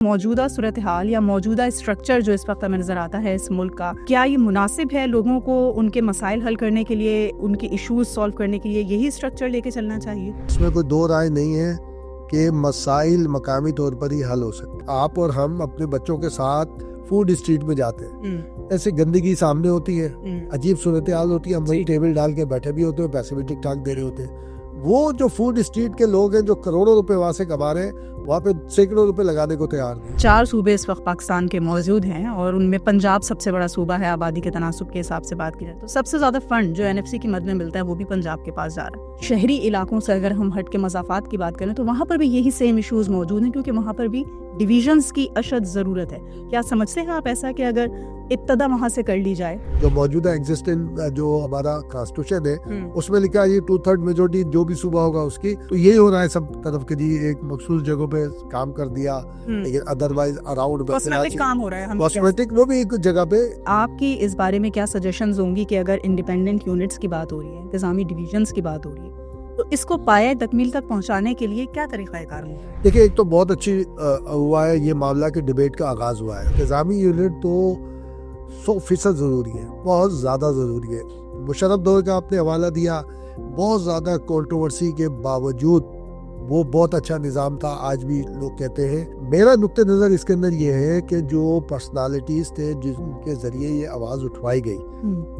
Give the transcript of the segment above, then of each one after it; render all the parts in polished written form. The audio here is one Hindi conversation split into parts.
मौजूदा सूरत हाल या मौजूदा स्ट्रक्चर जो इस वक्त हमें नजर आता है इस मुल्क का, क्या ये मुनासिब है लोगों को उनके मसाइल हल करने के लिए, उनके इश्यूज सॉल्व करने के लिए यही स्ट्रक्चर लेके चलना चाहिए? इसमें कोई दो राय नहीं है कि मसाइल मकामी तौर पर ही हल हो सकते। आप और हम अपने बच्चों के साथ फूड स्ट्रीट में जाते हैं, ऐसे गंदगी सामने होती है, अजीब सूरत हाल होती है, हम वही टेबल डाल के बैठे भी होते हैं, पैसे भी ठीक ठाक दे रहे होते हैं। वो जो फूड स्ट्रीट के लोग हैं जो करोड़ों रुपए वहां से कमा रहे हैं, वहाँ पे सैकड़ों रुपए लगाने को तैयार नहीं। 4 सूबे इस वक्त पाकिस्तान के मौजूद हैं और उनमें पंजाब सबसे बड़ा सूबा है। आबादी के तनासुब के हिसाब से बात की जाए तो सबसे ज्यादा फंड जो NFC की मद में मिलता है वो भी पंजाब के पास जा रहा है। शहरी इलाकों से अगर हम हट के मज़ाफ़ात की बात करें तो वहाँ पर भी यही सेम इशूज मौजूद हैं, क्योंकि वहाँ पर भी डिविजन्स की अशद ज़रूरत है। क्या समझते हैं आप ऐसा कि अगर इब्तदा वहाँ से कर ली जाए? जो मौजूदा एग्जिस्टिंग जो हमारा कॉन्स्टिट्यूशन है उसमें लिखा है ये 2/3 मेजोरिटी जो भी सूबा होगा उसकी, तो यही हो रहा है सब तरफ के जी। एक मखसूस जगहों पे काम कर दिया, लेकिन अदरवाइज अराउंड कॉस्मेटिक काम हो रहा है। कॉस्मेटिक वो भी एक जगह पे। आपकी इस बारे में क्या सजेशंस होंगी कि अगर इंडिपेंडेंट यूनिट्स की बात हो रही है, इंतजामी डिविजन्स की बात हो रही है, तो इसको पाया तकमील तक पहुंचाने के लिए क्या तरीक़ाकार होगा? देखिए, एक तो बहुत अच्छी हुआ है ये मामला कि डिबेट का आगाज हुआ है। इंतजामी यूनिट तो 100% जरूरी है, बहुत ज्यादा जरूरी है। मुशर्रफ दौर का आपने हवाला दिया, बहुत ज्यादा कंट्रोवर्सी के बावजूद वो बहुत अच्छा निज़ाम था, आज भी लोग कहते हैं। मेरा नुक्ते नज़र इसके अंदर ये है कि जो पर्सनालिटीज थे जिनके जरिए ये आवाज़ उठवाई गई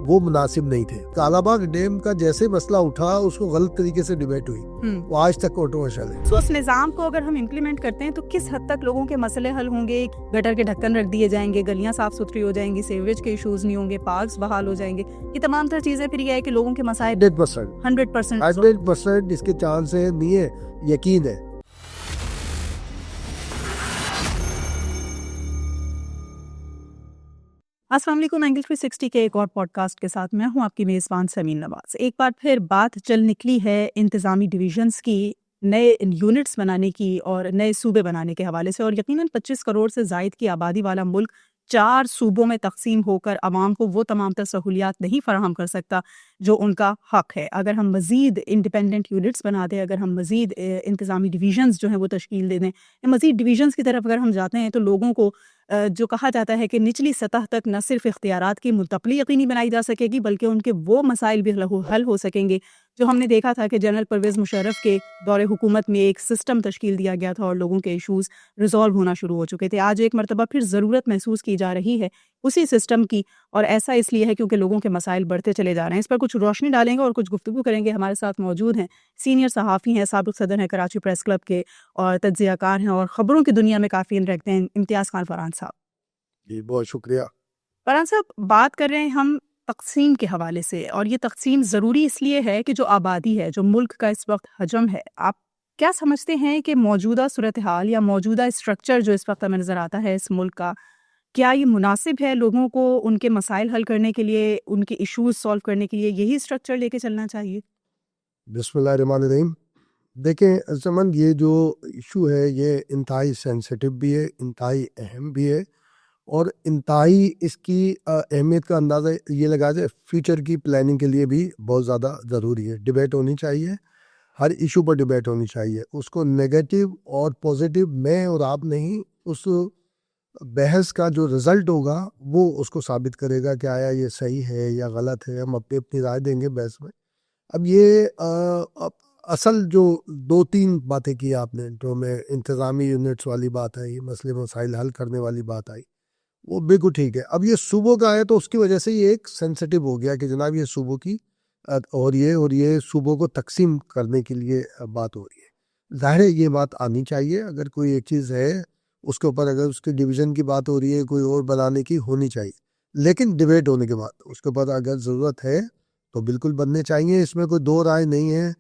वो मुनासिब नहीं थे। कालाबाग डैम का जैसे मसला उठा उसको गलत तरीके से डिबेट हुई, वो आज तक कंट्रोवर्शियल है। तो उस निज़ाम को अगर हम इम्प्लीमेंट करते हैं तो किस हद तक लोगों के मसले हल होंगे? गटर के ढक्कन रख दिए जाएंगे, गलियां साफ सुथरी हो जाएंगी, सीवरेज के इशूज नहीं होंगे, पार्क्स बहाल हो जाएंगे, ये तमाम तरह चीजें फिर ये है कि लोगों के मसाइल 100% इसके चांस है, नहीं है, यकीन है। अस्सलाम वालेकुम। एंगल 360 के एक और पॉडकास्ट के साथ मैं हूं आपकी मेज़बान समीन नवाज। एक बार फिर बात चल निकली है इंतज़ामी डिविजन्स की, नए यूनिट्स बनाने की और नए सूबे बनाने के हवाले से। और यकीनन 25 करोड़ से ज़ायद की आबादी वाला मुल्क 4 सूबों में तकसीम होकर आवाम को वो तमाम तर सहूलियात नहीं फराहम कर सकता जो उनका हक है। अगर हम मज़ीद इंडिपेंडेंट यूनिट्स बना दें, अगर हम मज़ीद इंतज़ामी डिविजन्स जो हैं वो तश्कील दे दें, मज़ीद डिविजन्स की तरफ अगर हम जाते हैं तो लोगों को जो कहा जाता है कि निचली सतह तक न सिर्फ इख्तियारात की मुंतकली यकीनी बनाई जा सकेगी बल्कि उनके वो मसाइल भी हल हो सकेंगे जो हमने देखा था कि जनरल परवेज़ मुशर्रफ के दौरे हुकूमत में एक सिस्टम तश्कील दिया गया था और लोगों के इशूज़ रिजॉल्व होना शुरू हो चुके थे। आज एक मरतबा फिर ज़रूरत महसूस की जा रही है उसी सिस्टम की, और ऐसा इसलिए है क्योंकि लोगों के मसाइल बढ़ते चले जा रहे हैं। इस पर कुछ रोशनी डालेंगे और कुछ गुफ्तगू करेंगे। हमारे साथ मौजूद हैं सीनियर सहाफ़ी हैं, साबिक़ सदर हैं कराची प्रेस क्लब के, और तज्ज़ियाकार हैं और ख़बरों की दुनिया में काफ़ी रखते हैं, इम्तियाज़ खान फरहान साहब। जी, बहुत शुक्रिया। फरहान साहब, बात कर रहे हैं हम तक़सीम के हवाले से, और ये तक़सीम ज़रूरी इसलिए है कि जो आबादी है, जो मुल्क का इस वक्त हजम है, आप क्या समझते हैं कि मौजूदा सूरत हाल या मौजूदा स्ट्रक्चर जो इस वक्त हमें नज़र आता है इस मुल्क का, क्या ये मुनासिब है लोगों को उनके मसाइल हल करने के लिए, उनके इशूज सॉल्व करने के लिए यही स्ट्रक्चर लेके चलना चाहिए? बिस्मिल्लाहिर्रहमानिर्रहीम। देखें समन, ये जो इशू है ये इंतहाई सेंसिटिव भी है, इंतहाई अहम भी है, और इंतहाई इसकी अहमियत का अंदाज़ा ये लगा जाए फ्यूचर की प्लानिंग के लिए भी बहुत ज़्यादा ज़रूरी है। डिबेट होनी चाहिए, हर इशू पर डिबेट होनी चाहिए। उसको नेगेटिव और पॉजिटिव मैं और आप नहीं, उस बहस का जो रिज़ल्ट होगा वो उसको साबित करेगा कि आया ये सही है या गलत है। हम अपनी अपनी राय देंगे बहस में। अब ये असल जो 2-3 बातें की आपने, जो में इंतज़ामी यूनिट्स वाली बात आई, मसले मसाइल हल करने वाली बात आई, वो बिल्कुल ठीक है। अब ये सूबों का है तो उसकी वजह से ये एक सेंसिटिव हो गया कि जनाब ये सूबों की और ये सूबों को तकसीम करने के लिए बात हो रही है। ज़ाहिर है ये बात आनी चाहिए। अगर कोई एक चीज़ है उसके ऊपर अगर उसके डिवीज़न की बात हो रही है, कोई और बनाने की होनी चाहिए, लेकिन डिबेट होने के बाद उसके ऊपर अगर ज़रूरत है तो बिल्कुल बनने चाहिए। इसमें कोई दो राय नहीं है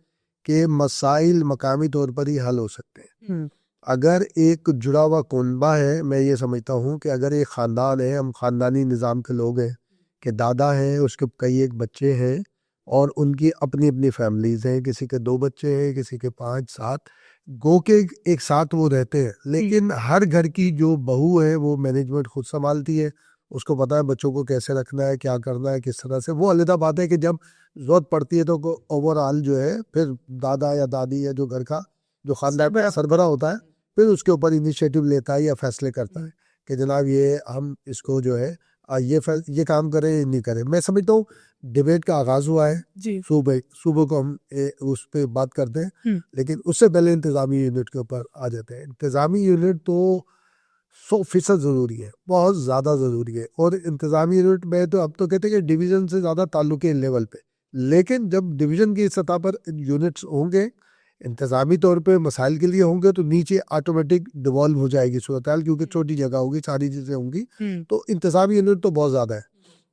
कि मसाइल मकामी तौर पर ही हल हो सकते हैं। अगर एक जुड़ा हुआ कुनबा है, मैं ये समझता हूँ कि अगर एक ख़ानदान है, हम ख़ानदानी निज़ाम के लोग हैं कि दादा हैं, उसके कई एक बच्चे हैं और उनकी अपनी अपनी फैमिलीज़ हैं, किसी के 2 बच्चे हैं, किसी के 5-7, गो के एक साथ वो रहते हैं, लेकिन हर घर की जो बहू है वो मैनेजमेंट खुद संभालती है। उसको पता है बच्चों को कैसे रखना है, क्या करना है, किस तरह से। वो अलग बात है कि जब ज़रूरत पड़ती है तो ओवरऑल जो है फिर दादा या दादी या जो घर का जो ख़ानदान का सरबराह होता है फिर उसके ऊपर इनिशिएटिव लेता है या फैसले करता है कि जनाब ये हम इसको जो है ये काम करें या नहीं करें। मैं समझता हूँ डिबेट का आगाज हुआ है, जी सुबह को हम उस पर बात करते हैं, हम्म, लेकिन उससे पहले इंतजामी यूनिट के ऊपर आ जाते हैं। इंतजामी यूनिट तो 100% ज़रूरी है, बहुत ज़्यादा ज़रूरी है। और इंतजामी यूनिट में तो अब तो कहते हैं कि डिवीज़न से ज़्यादा ताल्लुक है लेवल पे, लेकिन जब डिवीज़न की सतह पर यूनिट्स होंगे इंतजामी तौर पे मसाइल के लिए होंगे तो नीचे ऑटोमेटिक डिवॉल्व हो जाएगी सूरत हाल, क्योंकि छोटी जगह होगी, सारी चीज़ें होंगी। तो इंतजामी यूनिट तो बहुत ज़्यादा है।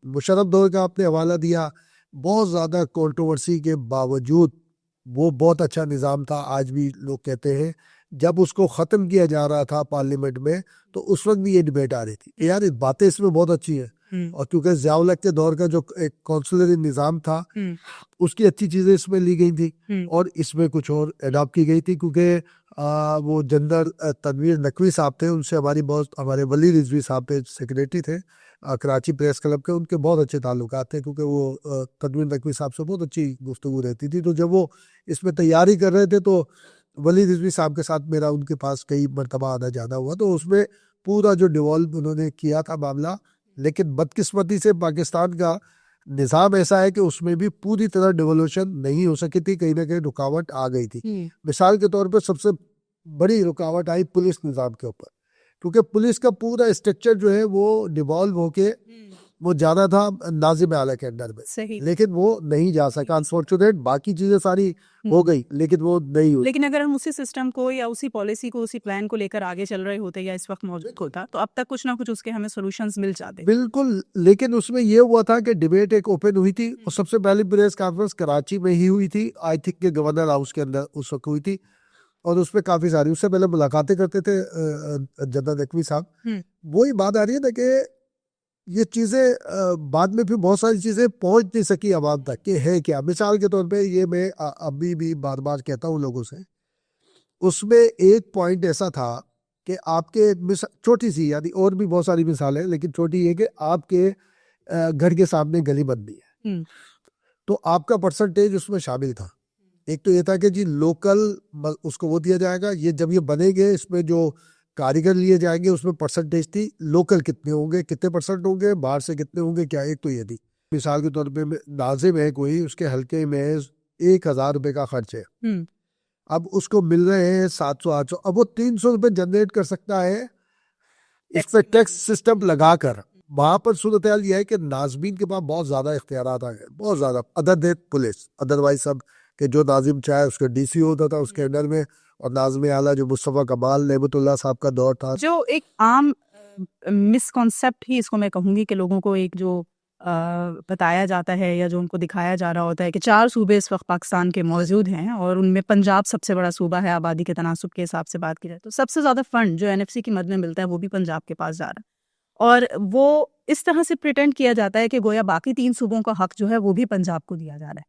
मुशर्रफ दौर का आपने हवाला दिया, बहुत ज़्यादा कंट्रोवर्सी के बावजूद वो बहुत अच्छा निज़ाम था। आज भी लोग कहते हैं जब उसको ख़त्म किया जा रहा था पार्लियामेंट में तो उस वक्त भी ये डिबेट आ रही थी कि यार बातें इसमें बहुत अच्छी हैं, और क्योंकि ज़ियाउल हक के दौर का जो एक कौंसलरी निज़ाम था उसकी अच्छी चीज़ें इसमें ली गई थी और इसमें कुछ और एडॉप्ट की गई थी, क्योंकि वो जनरल तनवीर नकवी साहब थे, उनसे हमारे वली रिजवी साहब पे सेक्रेटरी थे कराची प्रेस क्लब के, उनके बहुत अच्छे ताल्लुकात थे, क्योंकि वो तनवीर नकवी साहब से बहुत अच्छी गुफ्तगू रहती थी। तो जब वो इसमें तैयारी कर रहे थे तो वली रिजवी साहब के साथ मेरा उनके पास कई मरतबा आना जाना हुआ, तो उसमें पूरा जो डिवॉल्व उन्होंने किया था मामला। लेकिन बदकिस्मती से पाकिस्तान का निज़ाम ऐसा है कि उसमें भी पूरी तरह डिवोल्यूशन नहीं हो सकी थी, कहीं ना कहीं रुकावट आ गई थी। मिसाल के तौर पर सबसे बड़ी रुकावट आई पुलिस निज़ाम के ऊपर, क्योंकि पुलिस का पूरा स्ट्रक्चर जो है वो डिवॉल्व होके वो जाना था नाजिम आला के अंडर में, सही। लेकिन वो नहीं जा सका अनफॉर्चुनेट। बाकी चीजें सारी हो गई लेकिन वो नहीं हुई। लेकिन अगर हम उसी सिस्टम को या उसी पॉलिसी को उसी प्लान को लेकर आगे चल रहे होते या इस वक्त मौजूद होता तो अब तक कुछ ना कुछ उसके हमें सॉल्यूशंस मिल जाते। बिल्कुल, लेकिन उसमें ये हुआ था कि डिबेट एक ओपन हुई थी और सबसे पहली प्रेस कॉन्फ्रेंस कराची में ही हुई थी, आई थिंक के गवर्नर हाउस के अंदर उस वक्त हुई थी, और उसमें काफी सारी उससे पहले मुलाकातें करते थे जनरल नकवी साहब। वही बात आ रही है ना कि ये चीज़ें बाद में फिर बहुत सारी चीज़ें पहुंच नहीं सकी आवाम तक कि है क्या। मिसाल के तौर पे ये मैं अभी भी बार बार कहता हूँ लोगों से, उसमें एक पॉइंट ऐसा था कि आपके छोटी सी, यानी और भी बहुत सारी मिसाल है लेकिन छोटी ये कि आपके घर के सामने गली बननी है तो आपका परसेंटेज उसमें शामिल था। एक तो ये था कि जी लोकल उसको वो दिया जाएगा, ये जब ये बनेंगे इसमें जो कारीगर लिए जाएंगे उसमें परसेंटेज थी, लोकल कितने होंगे, कितने परसेंट होंगे, बाहर से कितने होंगे, क्या। एक तो ये थी। मिसाल के तौर पे नाजिम है कोई, उसके हल्के में 1,000 रुपए का खर्च है, अब उसको मिल रहे हैं 700-800, अब वो 300 रुपए जनरेट कर सकता है इस पर टैक्स सिस्टम लगाकर। वहां पर सूरत हाल यह है कि नाजमीन के पास बहुत ज्यादा इख्तियार आ गए, बहुत ज्यादा, अदर देन पुलिस, अदरवाइज सब कि जो नाजिम चाहे उसका डीसी होता था उसके अंडर में, और नाज़िम आला जो मुस्तफ़ा कमाल नेमतुल्लाह साहब का दौर था। जो एक आम मिसकॉन्सेप्ट ही इसको मैं कहूँगी कि लोगों को एक जो बताया जाता है या जो उनको दिखाया जा रहा होता है कि 4 सूबे इस वक्त पाकिस्तान के मौजूद हैं और उनमें पंजाब सबसे बड़ा सूबा है आबादी के तनासुब के हिसाब से बात की जाए तो सबसे ज़्यादा फंड जो NFC की मद में मिलता है वो भी पंजाब के पास जा रहा है, और वो इस तरह से प्रिटेंड किया जाता है कि गोया बाकी 3 सूबों का हक जो है वो भी पंजाब को दिया जा रहा है।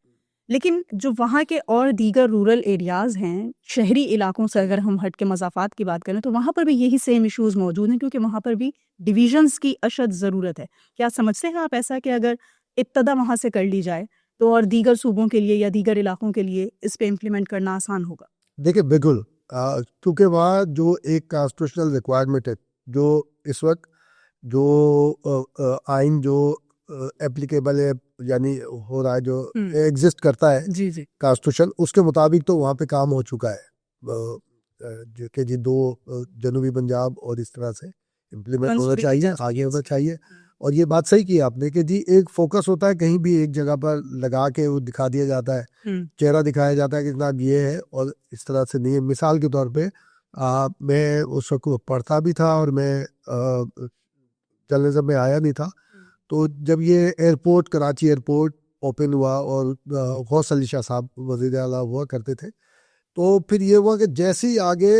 लेकिन जो वहाँ के और दीगर रूरल एरियाज़ हैं, शहरी इलाकों से अगर हम हट के मज़ाफ़ात की बात करें तो वहाँ पर भी यही सेम इश्यूज़ मौजूद हैं, क्योंकि वहाँ पर भी डिवीज़न्स की अशद ज़रूरत है। क्या समझते हैं आप ऐसा कि अगर इब्तदा वहाँ से कर ली जाए तो और दीगर सूबों के लिए या दीगर इलाकों के लिए इस पे इम्प्लीमेंट करना आसान होगा? देखिए बिल्कुल, क्योंकि वहाँ जो एक कॉन्स्टिट्यूशनल रिक्वायरमेंट है, जो इस वक्त जो आइन जो एप्लीकेबल है, यानी हो रहा है, जो एग्जिस्ट करता है जी जी कॉन्स्टिट्यूशन, उसके मुताबिक तो वहाँ पे काम हो चुका है, जो कि जी 2 जनूबी पंजाब और इस तरह से इम्प्लीमेंट होना चाहिए, आगे होना चाहिए। और ये बात सही की आपने कि जी एक फोकस होता है, कहीं भी एक जगह पर लगा के वो दिखा दिया जाता है, चेहरा दिखाया जाता है कि जनाब ये है, और इस तरह से नहीं है। मिसाल के तौर पे मैं उस वक्त पढ़ता भी था और मैं जर्नलिज्म में आया नहीं था, तो जब ये एयरपोर्ट, कराची एयरपोर्ट ओपन हुआ और गौस अली शाह साहब वज़ीर आला हुआ करते थे, तो फिर ये हुआ कि जैसे ही आगे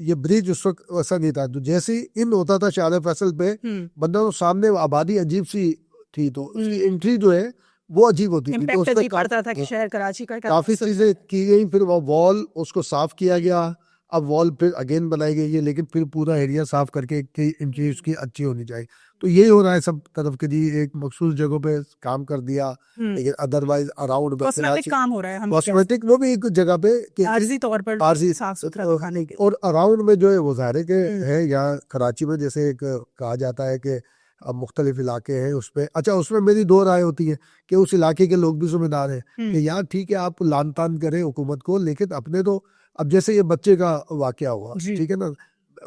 ये ब्रिज उस वक्त वैसा नहीं था, तो जैसे ही इन होता था शाह फैसल पे, बंदा तो सामने आबादी अजीब सी थी, तो उसकी एंट्री जो है वो अजीब होती थी, तो पड़ता था कि शहर कराची का काफी चीजें की गई। फिर वो वॉल उसको साफ किया गया, अब वॉल फिर अगेन बनाई गई है, लेकिन फिर पूरा एरिया साफ करके इनकी उसकी अच्छी होनी चाहिए। तो यही हो रहा है सब तरफ के जी, एक मखसूस जगहों पे काम कर दिया, लेकिन अदरवाइज अराउंड कॉस्मेटिक काम हो रहा है, हम कॉस्मेटिक वो भी एक जगह पे कि आर्जी तौर पर आर्जी साफ सुथरा दिखाने के। और अराउंड में जो है वो ज़ाहिर है कि है, यहाँ कराची में जैसे एक कहा जाता है कि अब मुख्तलिफ इलाके हैं उसमें, अच्छा उसमें मेरी दो राय होती है कि उस इलाके के लोग भी जिम्मेदार हैं कि यार ठीक है आप लान तान करें हुकूमत को, लेकिन अपने तो, अब जैसे ये बच्चे का वाकया हुआ, ठीक है ना,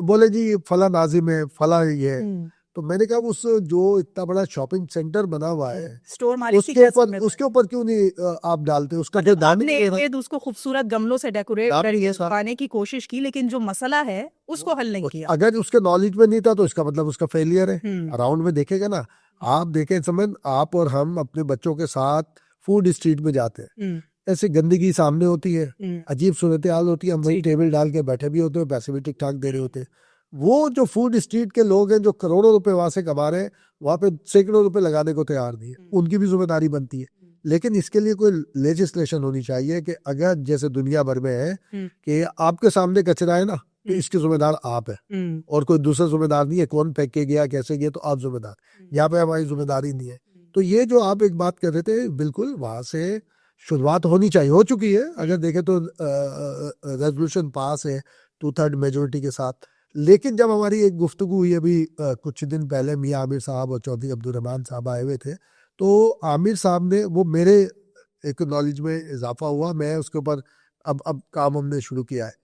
बोले जी फला नाजिम है, फला ये है, तो मैंने कहा उस जो इतना बड़ा शॉपिंग सेंटर बना हुआ है स्टोर उसके ऊपर क्यों नहीं आप डालते, उसका जो दाम उसको खूबसूरत गमलों से डेकोरेट करने की कोशिश की, लेकिन जो मसला है उसको हल नहीं किया। अगर उसके नॉलेज में नहीं था तो इसका मतलब उसका फेलियर है। अराउंड में देखेगा ना आप, देखें समझ, आप और हम अपने बच्चों के साथ फूड स्ट्रीट में जाते हैं, ऐसे गंदगी सामने होती है, अजीब सूरत हाल होती है, हम वही टेबल डाल के बैठे भी होते हैं, पैसे भी ठीक ठाक दे रहे होते हैं। वो जो फूड स्ट्रीट के लोग हैं जो करोड़ों रुपए वहां से कमा रहे हैं, वहां पे सैकड़ों रुपए लगाने को तैयार नहीं है, उनकी भी जिम्मेदारी बनती है। लेकिन इसके लिए कोई लेजिस्लेशन होनी चाहिए कि अगर जैसे दुनिया भर में है कि आपके सामने कचरा है ना, तो इसके जिम्मेदार आप है और कोई दूसरा जिम्मेदार नहीं है, कौन फेंक के गया कैसे गया तो आप जिम्मेदार, यहाँ पे हमारी जिम्मेदारी नहीं है। तो ये जो आप एक बात कर रहे थे, बिल्कुल वहां से शुरुआत होनी चाहिए, हो चुकी है, अगर देखें तो रेजोल्यूशन पास है 2/3 मेजोरिटी के साथ। लेकिन जब हमारी एक गुफ्तगू हुई अभी कुछ दिन पहले, मियां आमिर साहब और चौधरी अब्दुल रहमान साहब आए हुए थे, तो आमिर साहब ने, वो मेरे एक नॉलेज में इजाफा हुआ, मैं उसके ऊपर अब काम हमने शुरू किया है।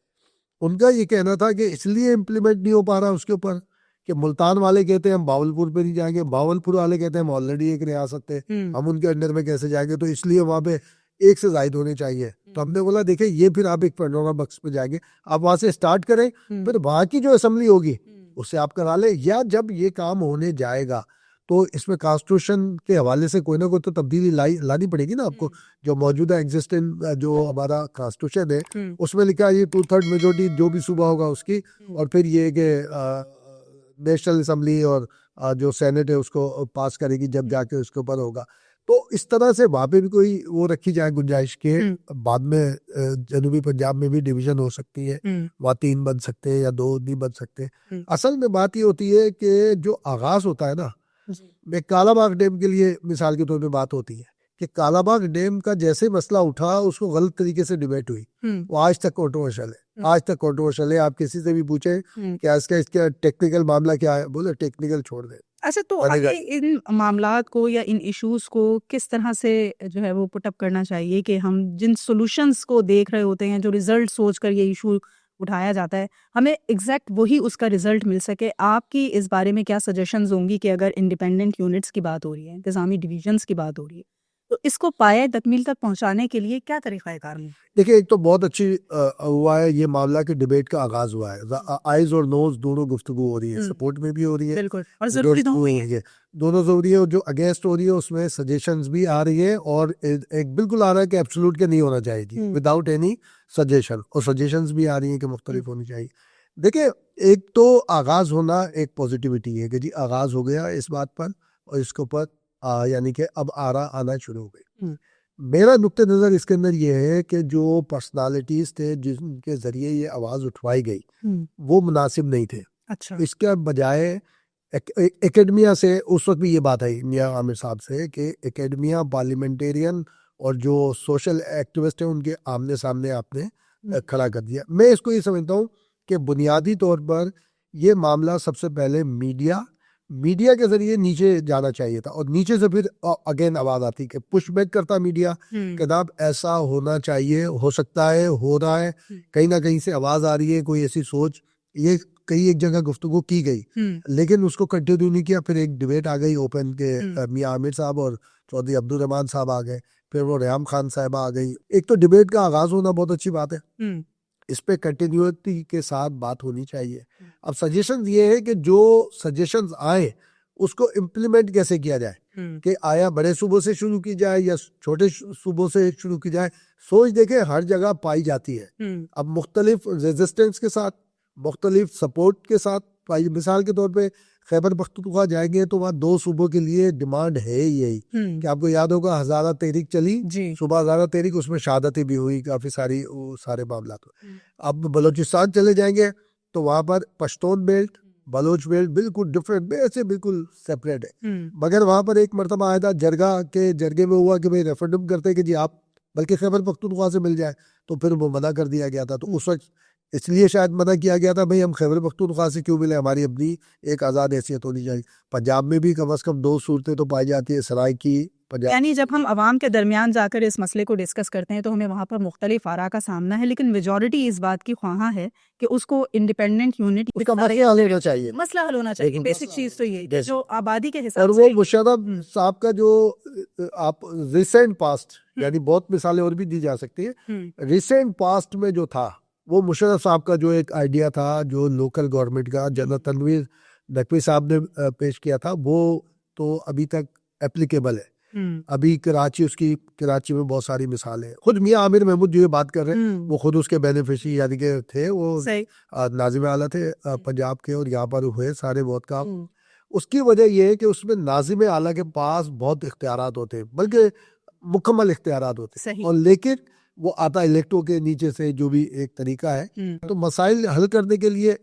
उनका ये कहना था कि इसलिए इम्प्लीमेंट नहीं हो पा रहा उसके ऊपर कि मुल्तान वाले कहते हैं हम बावलपुर पे नहीं जाएंगे, बावलपुर वाले कहते हैं हम ऑलरेडी एक रियासत है, हम उनके अंडर में कैसे जाएंगे, तो इसलिए वहाँ पे एक से जायद होने चाहिए। तो हमने बोला देखिए ये फिर आप एक पैनोरमा बक्स पे जाएंगे, आप वहां से स्टार्ट करें, फिर वहां की जो असेंबली होगी उससे आप करा ले, या जब ये काम होने जाएगा तो इसमें कॉन्स्टिट्यूशन के हवाले से कोई ना कोई तो तब्दीली लानी पड़ेगी ना आपको। जो मौजूदा एग्जिस्टिंग जो हमारा कॉन्स्टिट्यूशन है उसमें लिखा है ये 2/3 मेजोरिटी जो भी सूबा होगा उसकी, और फिर ये कि नेशनल असेंबली और जो सेनेट है उसको पास करेगी जब जाके उसके ऊपर होगा। तो इस तरह से वहाँ पे भी कोई वो रखी जाए गुंजाइश के, बाद में जनूबी पंजाब में भी डिवीजन हो सकती है, वहाँ 3 बन सकते हैं या 2 नहीं बन सकते। असल में बात ये होती है कि जो आगाज होता है ना, एक कालाबाग डैम के लिए मिसाल के तौर पे बात होती है कि कालाबाग डैम का जैसे मसला उठा उसको गलत तरीके से डिबेट हुई, वो आज तक कंट्रोवर्शियल है, आज तक कंट्रोवर्शियल है। आप किसी से भी पूछे कि इसका टेक्निकल मामला क्या है, बोले टेक्निकल छोड़ दे। अच्छा, तो आगे इन मामलात को या इन इश्यूज को किस तरह से जो है वो पुटअप करना चाहिए कि हम जिन सॉल्यूशंस को देख रहे होते हैं, जो रिजल्ट सोचकर ये इशू उठाया जाता है, हमें एग्जैक्ट वही उसका रिजल्ट मिल सके। आपकी इस बारे में क्या सजेशंस होंगी कि अगर इंडिपेंडेंट यूनिट्स की बात हो रही है, इंतजामी डिवीजन्स की बात हो रही है, तो इसको पाया तकमील तक पहुंचाने के लिए क्या तरीका कार है? देखिए एक तो बहुत अच्छी हुआ है ये मामला कि डिबेट का आगाज हुआ है, आइज और नोज दोनों गुफ्तगू हो रही है, सपोर्ट में भी हो रही है, बिल्कुल, और जरूरी दोनों जरूरी है। और जो अगेंस्ट हो रही है उसमें सजेशंस भी आ रही है, और एक बिल्कुल आ रहा है कि एब्सोल्यूट के नहीं होना चाहिए जी, विदाउट एनी सजेशन, और सजेशंस भी आ रही है कि मुख्तलिफ होनी चाहिए। देखिए एक तो आगाज होना एक पॉजिटिविटी है कि जी आगाज हो गया इस बात पर, और इसके ऊपर यानी कि अब आना शुरू हो गई। मेरा नुक्ते नज़र इसके अंदर ये है कि जो पर्सनालिटीज थे जिनके जरिए ये आवाज़ उठवाई गई वो मुनासिब नहीं थे। अच्छा, इसके बजाय एकेडमिया से उस वक्त भी ये बात आई मियां आमिर साहब से कि एकेडमिया, पार्लियामेंटेरियन और जो सोशल एक्टिविस्ट हैं उनके आमने सामने आपने खड़ा कर दिया। मैं इसको ये समझता हूँ कि बुनियादी तौर पर ये मामला सबसे पहले मीडिया के जरिए नीचे जाना चाहिए था, और नीचे से फिर अगेन आवाज आती कि पुशबैक करता मीडिया कि जनाब ऐसा होना चाहिए, हो सकता है, हो रहा है, कहीं ना कहीं से आवाज आ रही है, कोई ऐसी सोच, ये कई एक जगह गुफ्तगू की गई, लेकिन उसको कंटिन्यू नहीं किया। फिर एक डिबेट आ गई ओपन के, मियां आमिर साहब और चौधरी अब्दुल रहमान साहब आ गए, फिर वो रेहम खान साहब आ गई। एक तो डिबेट का आगाज होना बहुत अच्छी बात है, इस पे कंटिन्यूटी के साथ बात होनी चाहिए। अब सजेशन ये है कि जो सजेशंस आए उसको इम्प्लीमेंट कैसे किया जाए, कि आया बड़े सूबों से शुरू की जाए या छोटे सूबों से शुरू की जाए। सोच देखें हर जगह पाई जाती है, अब मुख्तलिफ रेजिस्टेंस के साथ, मुख्तलिफ सपोर्ट के साथ, मिसाल के तौर पे खैबर पख्तूनख्वा जाएंगे तो वहाँ 2 सूबों के लिए डिमांड है ही यही कि आपको याद होगा हज़ारा तहरीक चली जी सुबह हज़ारा तहरीक, उसमें शहादतें भी हुई काफ़ी सारी, वो सारे मामला। अब बलूचिस्तान चले जाएंगे तो वहाँ पर पश्तून बेल्ट बलोच बेल्ट बिल्कुल डिफरेंट में ऐसे बिल्कुल सेपरेट है। मगर वहाँ पर एक मरतबा आया था जरगे में हुआ कि भाई रेफरेंडम करते कि जी आप बल्कि खैबर पख्तूनख्वा से मिल जाए, तो फिर वो मना कर दिया गया था। तो उस वक्त इसलिए शायद मना किया गया था भाई हम खैबर पख्तूनख्वा से क्यों मिले, हमारी अपनी एक आज़ाद हैसियत होनी चाहिए। पंजाब में भी कम अज़ कम 2 सूरतें तो पाई जाती है, सराइकी पंजाब। यानी जब हम आवाम के दरमियान जाकर इस मसले को डिस्कस करते हैं तो हमें वहाँ पर मुख्तलिफ आरा का सामना है, लेकिन मेजॉरिटी इस बात की ख्वाहां है कि उसको इंडिपेंडेंट यूनिट उसका मसला हल होना चाहिए, मसला हल होना चाहिए। लेकिन बेसिक चीज़ तो ये है, जैसे- जो आबादी के और हिसाब वो से मुशर्रफ साहब का जो आप रिसेंट पास्ट यानी बहुत मिसालें और भी दी जा सकती है, रिसेंट पास्ट में जो था वो मुशर्रफ साहब का जो एक आइडिया था जो लोकल गवर्नमेंट का जनरल तनवीर नकवी साहब ने पेश किया था, वो तो अभी तक एप्लीकेबल है। अभी कराची में बहुत सारी मिसालें हैं। खुद मियां आमिर महमूद जो ये बात कर रहे हैं वो खुद उसके बेनिफिशियरी यानी कि थे, वो नाजिम आला थे पंजाब के, और यहाँ पर हुए सारे बहुत काम। उसकी वजह यह है कि उसमें नाजिम आला के पास बहुत इख्तियारात होते हैं, बल्कि मुकम्मल इख्तियारात होते हैं, और लेकिन वो आता इलेक्टो के नीचे से, जो भी एक तरीका है। तो मसाइल हल करने के लिए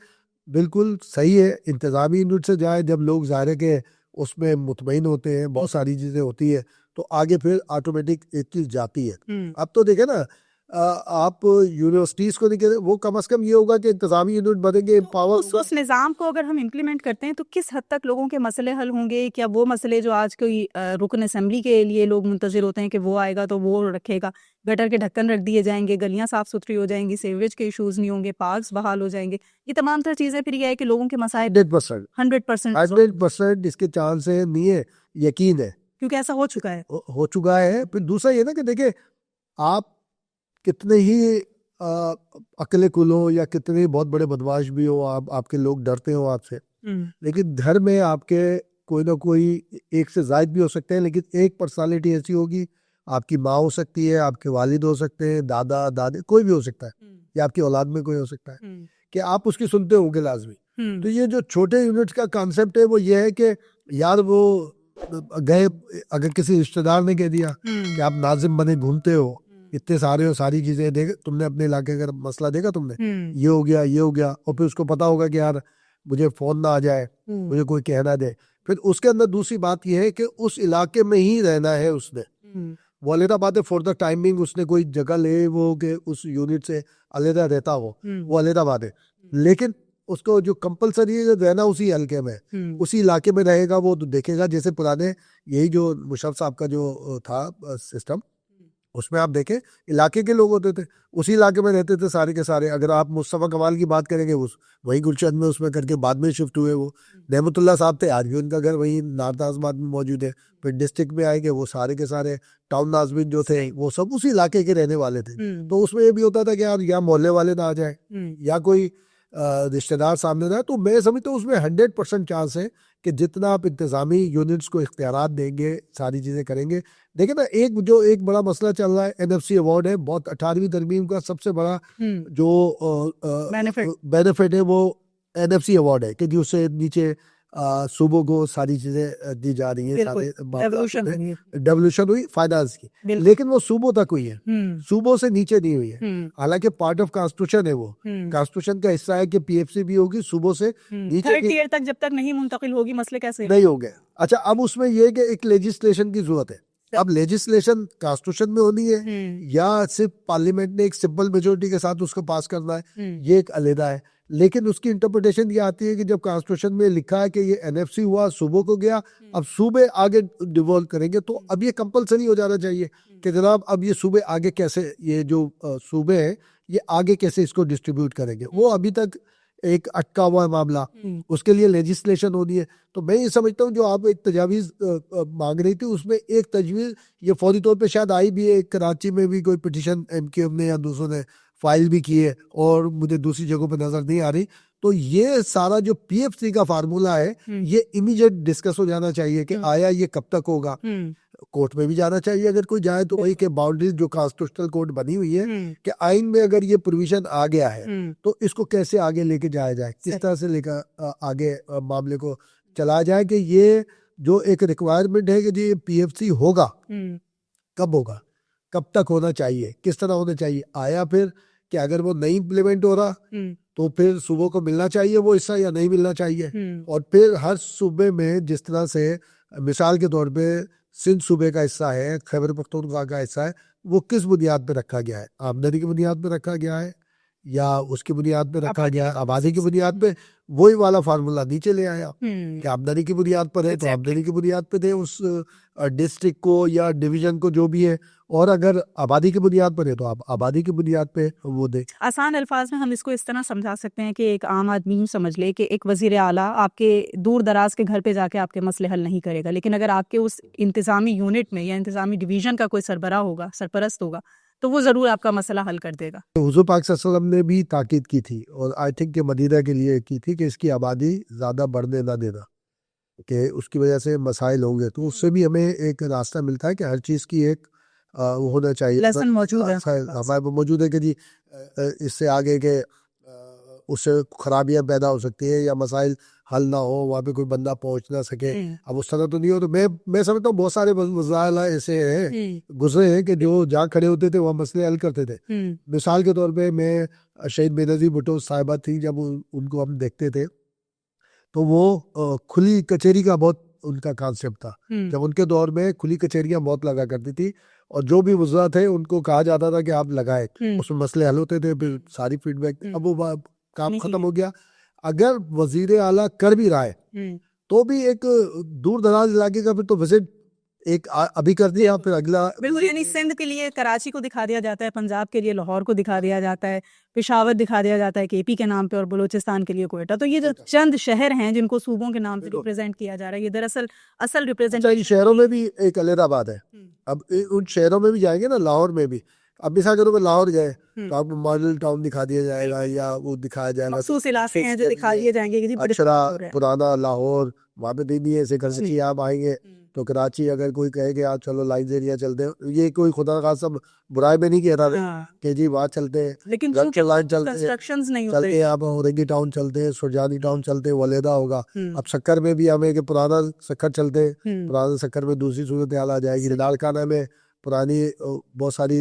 बिल्कुल सही है इंतजामी यूनिट से जाए, जब लोग ज़ाहिर के उसमें मुतमईन होते हैं, बहुत सारी चीज़ें होती है, तो आगे फिर ऑटोमेटिक एक चीज़ जाती है। अब तो देखे ना आप यूनिवर्सिटीज़ को देखें, वो कम से कम ये होगा कि इंतजामी यूनिट बनेंगे, पावर उस निज़ाम को अगर हम इम्प्लीमेंट करते हैं तो किस हद तक लोगों के मसले हल होंगे? क्या वो मसले जो आज कोई रुकन असेंबली के लिए लोग मुंतज़िर होते हैं कि वो आएगा तो वो रखेगा, गटर के ढक्कन रख दिए जाएंगे, गलियां साफ सुथरी हो जाएंगी, सीवरेज के इशूज़ नहीं होंगे, पार्क्स बहाल हो जाएंगे, ये तमाम तरह चीज़ें, फिर यह है कि लोगों के मसाइल 100% इसके चांस है, नहीं है, यकीन है, क्योंकि ऐसा हो चुका है। हो चुका है। फिर दूसरा ये ना कि देखिए आप कितने ही अकेले कुल हो या कितने बहुत बड़े बदमाश भी हो, आपके लोग डरते हो आपसे, लेकिन घर में आपके कोई ना कोई एक से ज्यादा भी हो सकते हैं, लेकिन एक पर्सनालिटी ऐसी होगी, आपकी माँ हो सकती है, आपके वालिद हो सकते हैं, दादा दादी, कोई भी हो सकता है, या आपकी औलाद में कोई हो सकता है कि आप उसकी सुनते होंगे लाजमी। तो ये जो छोटे यूनिट्स का कॉन्सेप्ट है वो ये है कि यार वो गए, अगर किसी रिश्तेदार ने कह दिया कि आप नाजिम बने घूमते हो, इतने सारे हो, सारी चीजें देख, तुमने अपने इलाके का मसला देखा, तुमने ये हो गया, और फिर उसको पता होगा कि यार मुझे फोन ना आ जाए, मुझे कोई कहना दे। फिर उसके अंदर दूसरी बात यह है कि उस इलाके में ही रहना है उसने, वो अलहदा बात है, फॉर द टाइमिंग उसने कोई जगह ले वो कि उस यूनिट से अलहदा रहता हो, वो अलहदा बात है, लेकिन उसको जो कंपलसरी है रहना उसी हल्के में, उसी इलाके में रहेगा। वो तो देखेगा जैसे पुराने यही जो मुशर्रफ साहब का जो था सिस्टम, उसमें आप देखें इलाके के लोग होते थे, उसी इलाके में रहते थे सारे के सारे। अगर आप मुस्तफ़ा कमाल की बात करेंगे, उस वही गुलशन में उसमें करके बाद में शिफ्ट हुए, वो नेमतुल्लाह साहब थे, आज भी उनका घर वही नारदासबाद में मौजूद है। फिर डिस्ट्रिक्ट में आएंगे, वो सारे के सारे टाउन नाजमीन जो थे वो सब उसी इलाके के रहने वाले थे। तो उसमें ये भी होता था कि यार या मोहल्ले वाले ना आ जाए या कोई रिश्तेदार सामने ना, तो मैं समझता हूँ उसमें 100% चांस है कि जितना आप इंतजामी यूनिट्स को इख्तियारात देंगे, सारी चीज़ें करेंगे। देखिए ना, एक बड़ा मसला चल रहा है, NFC अवार्ड है, बहुत 18वीं तरमीम का सबसे बड़ा जो बेनिफिट है वो NFC अवार्ड है, क्योंकि उससे नीचे सूबों को सारी चीजें दी जा रही है, डेवोल्यूशन हुई फाइनेंस की, लेकिन वो सूबों तक हुई है, सूबों से नीचे नहीं हुई है। हालांकि पार्ट ऑफ कॉन्स्टिट्यूशन है, वो कॉन्स्टिट्यूशन का हिस्सा है कि PFC भी होगी, सूबों से नीचे थर्ड टियर तक जब तक नहीं मुंतकिल होगी, मसले कैसे नहीं हो गए। अच्छा, अब उसमें यह कि एक लेजिस्लेशन की जरूरत है। अब लेजिस्लेशन कॉन्स्टिट्यूशन में होनी है या सिर्फ पार्लियामेंट ने एक सिंपल मेजोरिटी के साथ उसको पास करना है, ये एक अलहदा है। लेकिन उसकी इंटरप्रिटेशन ये आती है कि जब कॉन्स्टिट्यूशन में लिखा है कि ये NFC हुआ, सूबों को गया, अब सूबे आगे डिवॉल्व करेंगे, तो अब ये कंपलसरी हो जाना चाहिए कि जनाब अब ये सूबे आगे कैसे, ये जो सूबे हैं ये आगे कैसे इसको डिस्ट्रीब्यूट करेंगे। वो अभी तक एक अटका हुआ है मामला, उसके लिए लेजिस्लेशन होनी है। तो मैं ये समझता हूँ जो आप एक तजावीज़ मांग रही थी, उसमें एक तजवीज़ ये फौरी तौर पे शायद आई भी है, कराची में भी कोई पिटीशन MKM ने या दूसरों ने फाइल भी की है, और मुझे दूसरी जगहों पे नज़र नहीं आ रही। तो ये सारा जो PFC का फार्मूला है, ये इमीडिएट डिस्कस हो जाना चाहिए कि आया ये कब तक होगा। कोर्ट में भी जाना चाहिए अगर कोई जाए तो वही के बाउंड्रीज जो कॉन्स्टिट्यूशनल कोर्ट बनी हुई है कि आइन में अगर ये प्रोविजन आ गया है तो इसको कैसे आगे लेके जाया जाए, किस तरह से लेकर आगे मामले को चलाया जाए कि ये जो एक रिक्वायरमेंट है कि जी पीएफसी होगा, कब होगा, कब तक होना चाहिए, किस तरह होना चाहिए, आया फिर कि अगर वो नहीं इम्प्लीमेंट हो रहा तो फिर सूबों को मिलना चाहिए वो हिस्सा या नहीं मिलना चाहिए। और फिर हर सूबे में जिस तरह से मिसाल के तौर पे सिंध सूबे का हिस्सा है, खैबर पख्तूनख्वा का हिस्सा है, वो किस बुनियाद पे रखा गया है, आमदनी की बुनियाद पे रखा गया है या उसकी बुनियाद पे रखा गया है, आबादी की बुनियाद पे, वही वाला फार्मूला नीचे ले आया कि आमदनी की बुनियाद पर है तो आमदनी की बुनियाद पे दे उस डिस्ट्रिक्ट को या डिवीजन को जो भी है, और अगर आबादी की बुनियाद पर है तो आप आबादी की बुनियाद पे वो दे। आसान अल्फाज में हम इसको इस तरह समझा सकते हैं कि एक आम आदमी यूं समझ ले कि एक वजीर आला आपके दूर दराज के घर पे जाके आपके मसले हल नहीं करेगा, लेकिन अगर आपके उस इंतजामी यूनिट में या इंतजामी डिवीजन का कोई सरबराह होगा, सरपरस्त होगा, तो वो ज़रूर आपका मसला हल कर देगा। हुज़ूर पाक सल्लल्लाहु अलैहि वसल्लम ने भी ताकीद की थी और आई थिंक कि मदीना के लिए की थी कि इसकी आबादी ज़्यादा बढ़ने ना देना, कि उसकी वजह से मसाइल होंगे, तो उससे भी हमें एक रास्ता मिलता है कि हर चीज़ की एक वो होना चाहिए, लेसन मौजूद है हमारे पास मौजूद है कि जी इससे आगे के उससे खराबियां पैदा हो सकती है या मसाइल हल ना हो, वहाँ पे कोई बंदा पहुँच ना सके। अब उस तरह तो नहीं हो, तो मैं समझता हूँ बहुत सारे मसाइल ऐसे हैं गुजरे हैं कि जो जहाँ खड़े होते थे वहाँ मसले हल करते थे। मिसाल के तौर पे मैं शहीद बेनज़ीर भुट्टो साहिबा थी, जब उनको हम देखते थे तो वो खुली कचहरी का बहुत उनका कॉन्सेप्ट था। जब उनके दौर में खुली कचहरियां बहुत लगा करती थी और जो भी वज़रा थे उनको कहा जाता था कि आप लगाए, उसमें मसले हल होते थे, फिर सारी फीडबैक, अब वो काम खत्म हो गया। अगर वजीर आला कर भी रहा है तो भी एक दूर दराज इलाके का फिर तो विजिट एक अभी कर दिया फिर अगला, बिल्कुल, यानी सिंध के लिए कराची को दिखा दिया जाता है, पंजाब के लिए लाहौर को दिखा दिया जाता है, पेशावर दिखा दिया जाता है केपी के नाम पे, और बलूचिस्तान के लिए कोयटा। तो ये जो चंद शहर हैं जिनको सूबों के नाम से रिप्रेजेंट किया जा रहा है, ये दरअसल असल रिप्रेजेंट शहरों में भी एक अलग है। अब उन शहरों में भी जाएंगे ना, लाहौर में भी, अब मिसाल के तौर पर लाहौर गए तो आपको मॉडल टाउन दिखा दिया जाएगा या वो दिखाया जाएगा, मखसूस इलाके हैं जो दिखा दिए जाएंगे कि जी अक्षरा, पुराना लाहौर, वहाँ पे नहीं है। ऐसे कराची आप आएंगे तो कराची अगर कोई कहे कि आप चलो लाइन्स एरिया चलते हैं, ये कोई खुदा खास सब बुराई में नहीं कह रहा कि जी वहाँ चलते हैं, लेकिन लाइन चलते कंस्ट्रक्शंस नहीं चलते होते हैं, आप औरंगी टाउन चलते हैं, सुरजानी टाउन चलते हैं, वलेदा होगा। अब शक्कर में भी हमें कि पुराना शक्कर चलते हैं, पुराना शक्कर में दूसरी सूरत हाल आ जाएगी। लाड़काना में पुरानी बहुत सारी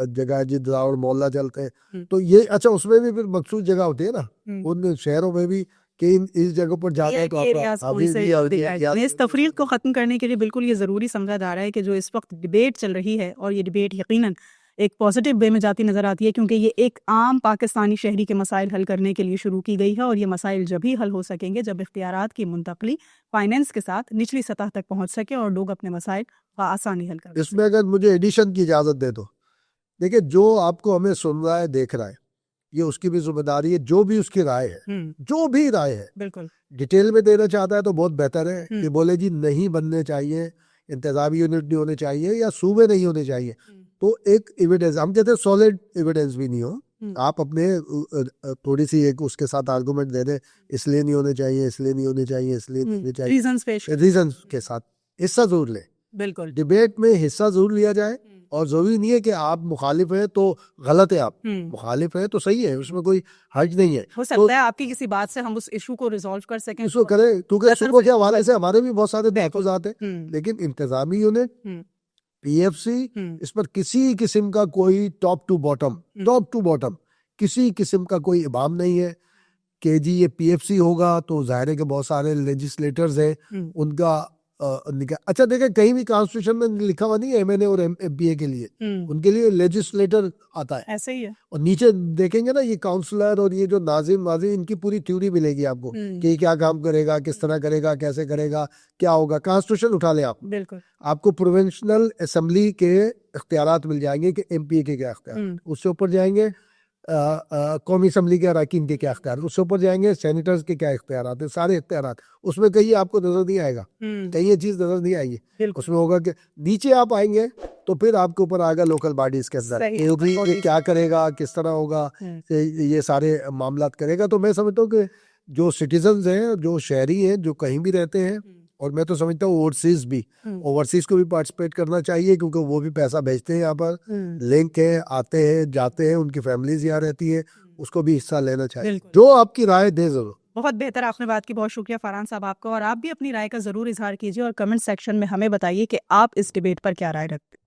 जगह है जिधर और मोहल्ला चलते हैं, तो ये अच्छा उसमें भी फिर मखसूस जगह होती है ना उन शहरों में भी कि इस जगह पर जाना है तो इस तफरीक को ख़त्म करने के लिए बिल्कुल ये ज़रूरी समझा जा रहा है कि जो इस वक्त डिबेट चल रही है, और ये डिबेट यकीनन एक पॉजिटिव वे में जाती नज़र आती है, क्योंकि ये एक आम पाकिस्तानी शहरी के मसाइल हल करने के लिए शुरू की गई है, और ये मसाइल जब ही हल हो सकेंगे जब इख्तियारात की मुंतकली फाइनेंस के साथ निचली सतह तक पहुँच सके और लोग अपने मसाइल आसानी हल कर। इसमें अगर मुझे एडिशन की इजाज़त दे दो, देखिए जो आपको हमें सुन रहा है, देख रहा है, ये उसकी भी जिम्मेदारी है, जो भी उसकी राय है, जो भी राय है बिल्कुल डिटेल में देना चाहता है तो बहुत बेहतर है कि बोले जी नहीं बनने चाहिए, इंतजामी यूनिट नहीं होने चाहिए या सूबे नहीं होने चाहिए, तो एक एविडेंस, हम कहते हैं सॉलिड एविडेंस भी नहीं हो, आप अपने थोड़ी सी एक उसके साथ आर्गुमेंट दे दें, इसलिए नहीं होने चाहिए, इसलिए नहीं होने चाहिए, इसलिए नहीं होने चाहिए, रीजंस के साथ हिस्सा जरूर ले, बिल्कुल डिबेट में हिस्सा जरूर लिया जाए। और जरूरी नहीं है कि आप मुखालिफ हैं तो गलत है, आप मुखालिफ हैं तो सही है, उसमें कोई हर्ज नहीं है। हो सकता है आपकी किसी बात से हम उस इशू को रिजॉल्व कर सकें, इसको करें, क्योंकि सुबह के हवाले से हमारे भी बहुत सारे तहफ़्फ़ुज़ात हैं, लेकिन इंतजामी यूनिट, पीएफसी, इस पर किसी किस्म का कोई टॉप टू बॉटम किसी किस्म का कोई इमाम नहीं है कि जी ये पीएफसी होगा तो जाहिर है कि बहुत सारे लेजिस्लेटर्स हैं उनका अच्छा देखें कहीं भी कॉन्स्टिट्यूशन में लिखा हुआ नहीं है एमएनए और एमपीए के लिए, उनके लिए लेजिस्लेटर आता है, ऐसे ही है। और नीचे देखेंगे ना ये काउंसलर और ये जो नाजिम इनकी पूरी थ्योरी मिलेगी आपको कि क्या काम करेगा, किस तरह करेगा, कैसे करेगा, क्या होगा। कॉन्स्टिट्यूशन उठा ले आप, बिल्कुल आपको प्रोविंशियल असेंबली के इख्तियारात मिल जाएंगे कि एमपीए के क्या इख्तियार, उससे ऊपर जाएंगे कौमी असम्बली के अरकान के क्या इख्तियार, उससे ऊपर जाएंगे सेनेटर्स के क्या इख्तियार है, सारे इख्तियार उसमें कहीं आपको नजर नहीं आएगा, कहीं ये चीज नजर नहीं आएगी। उसमें होगा कि नीचे आप आएंगे तो फिर आपके ऊपर आएगा लोकल बॉडीज के अंदर क्या करेगा, किस तरह होगा, ये सारे मामला करेगा। तो मैं समझता हूँ कि जो सिटीजन्स हैं, जो शहरी हैं, जो कहीं भी रहते हैं और मैं तो समझता हूँ ओवरसीज भी, ओवरसीज को भी पार्टिसिपेट करना चाहिए, क्योंकि वो भी पैसा भेजते हैं यहाँ पर, लिंक है, आते हैं जाते हैं, उनकी फैमिलीज यहाँ रहती है, उसको भी हिस्सा लेना चाहिए। बिल्कुल। जो आपकी राय दे जरूर। बहुत बेहतर आपने बात की, बहुत शुक्रिया फरहान साहब आपका। और आप भी अपनी राय का ज़रूर इजहार कीजिए और कमेंट सेक्शन में हमें बताइए कि आप इस डिबेट पर क्या राय रखते हैं।